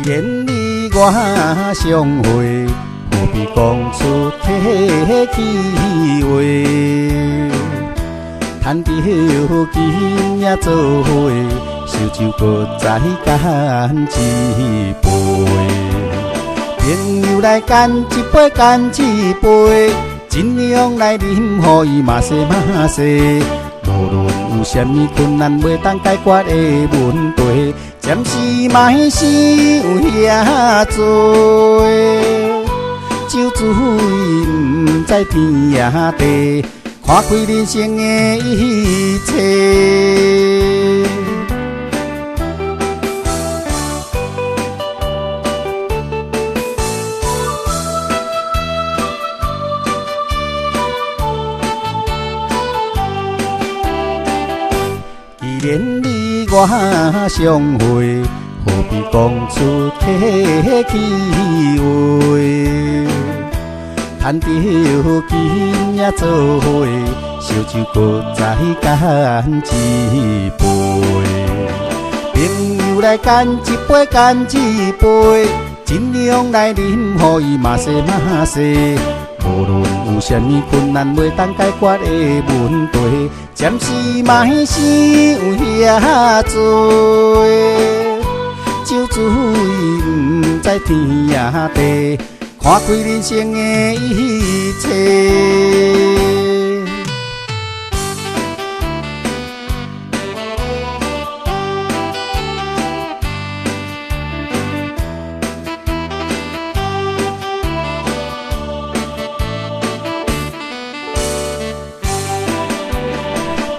然你我相会，何必讲出体机话？趁着今夜做伙，烧酒搁再干一杯。朋友来干一杯，干一杯，尽量来饮，互伊嘛西嘛西。无论有啥物困难，袂当解决的问题，暂时莫想遐多。酒醉毋知天也地，看开人生的一切。既然你我相会，何必讲出体机话？趁着今夜做伙，烧酒搁再干一杯。朋友来干一杯，干一杯，尽量来饮，互伊嘛西嘛西。无论有啥物困难，袂当解决的问题，暂时莫想遐多。酒醉毋知天也地，看开人生的一切。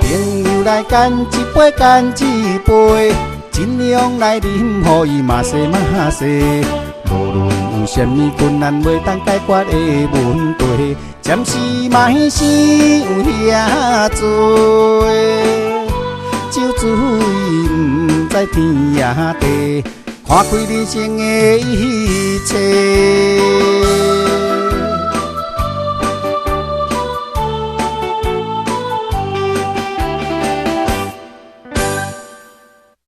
朋友来干一杯，干一杯，尽量来饮，互伊嘛西嘛西。无论有啥物困难，袂当解决的问题，暂时莫想遐多。酒醉毋知天也地，看开人生的一